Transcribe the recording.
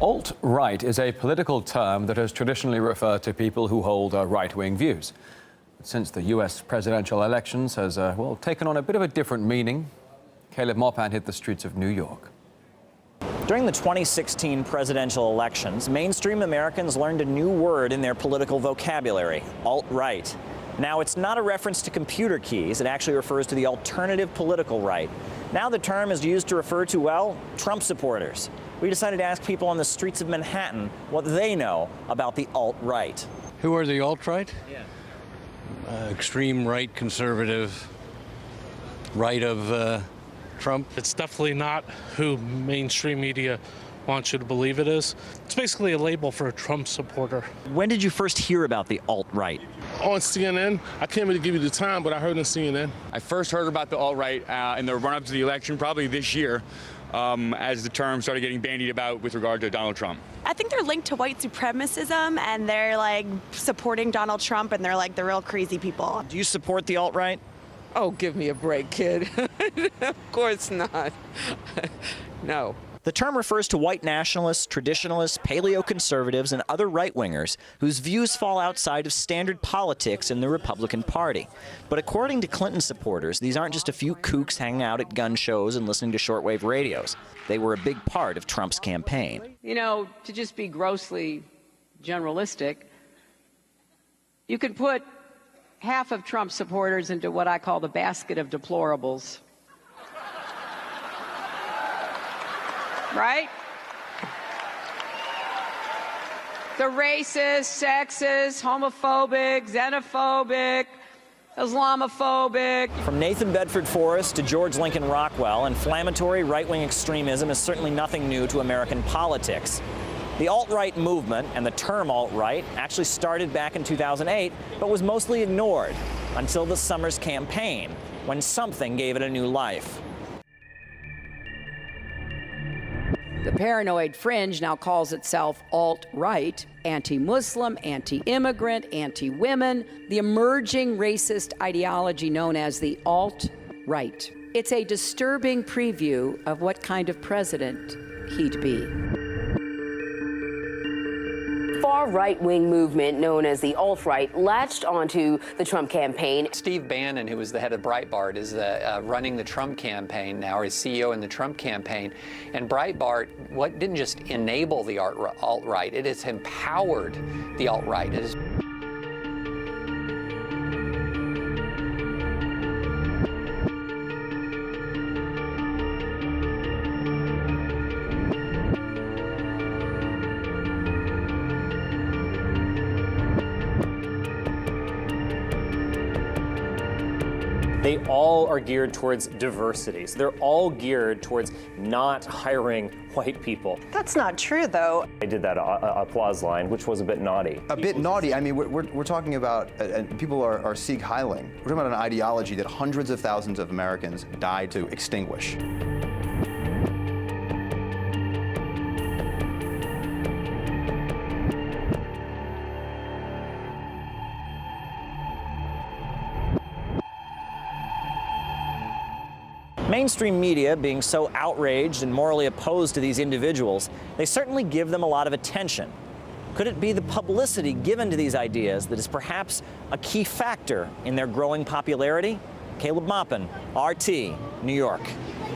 Alt-right is a political term that has traditionally referred to people who hold right-wing views. Since the US presidential elections has, taken on a bit of a different meaning, Caleb Mopan hit the streets of New York. During the 2016 presidential elections, mainstream Americans learned a new word in their political vocabulary: alt-right. Now, it's not a reference to computer keys. It actually refers to the alternative political right. Now the term is used to refer to, well, Trump supporters. We decided to ask people on the streets of Manhattan what they know about the alt-right. Who are the alt-right? Yeah. Extreme right, conservative, right of Trump. It's definitely not who mainstream media wants you to believe it is. It's basically a label for a Trump supporter. When did you first hear about the alt-right? On CNN. I can't really give you the time, but I heard on CNN. I first heard about the alt-right in the run-up to the election, probably this year, as the term started getting bandied about with regard to Donald Trump. I think they're linked to white supremacism, and they're like supporting Donald Trump, and they're like the real crazy people. Do you support the alt-right? Oh, give me a break, kid. Of course not. No. The term refers to white nationalists, traditionalists, paleoconservatives, and other right-wingers whose views fall outside of standard politics in the Republican Party. But according to Clinton supporters, these aren't just a few kooks hanging out at gun shows and listening to shortwave radios. They were a big part of Trump's campaign. You know, to just be grossly generalistic, you could put half of Trump supporters into what I call the basket of deplorables. Right? The racist, sexist, homophobic, xenophobic, Islamophobic. From Nathan Bedford Forrest to George Lincoln Rockwell, inflammatory right-wing extremism is certainly nothing new to American politics. The alt-right movement and the term alt-right actually started back in 2008, but was mostly ignored until the summer's campaign, when something gave it a new life. The paranoid fringe now calls itself alt-right, anti-Muslim, anti-immigrant, anti-women, the emerging racist ideology known as the alt-right. It's a disturbing preview of what kind of president he'd be. Far right-wing movement known as the alt-right latched onto the Trump campaign. Steve Bannon, who was the head of Breitbart, is running the Trump campaign now, or is CEO in the Trump campaign. And Breitbart, what didn't just enable the alt-right, it has empowered the alt-right. It is They all are geared towards diversity. So they're all geared towards not hiring white people. That's not true, though. They did that applause line, which was a bit naughty. A bit naughty? I mean, we're talking about, people are Sieg Heiling. We're talking about an ideology that hundreds of thousands of Americans died to extinguish. Mainstream media, being so outraged and morally opposed to these individuals, they certainly give them a lot of attention. Could it be the publicity given to these ideas that is perhaps a key factor in their growing popularity? Caleb Mopan, RT, New York.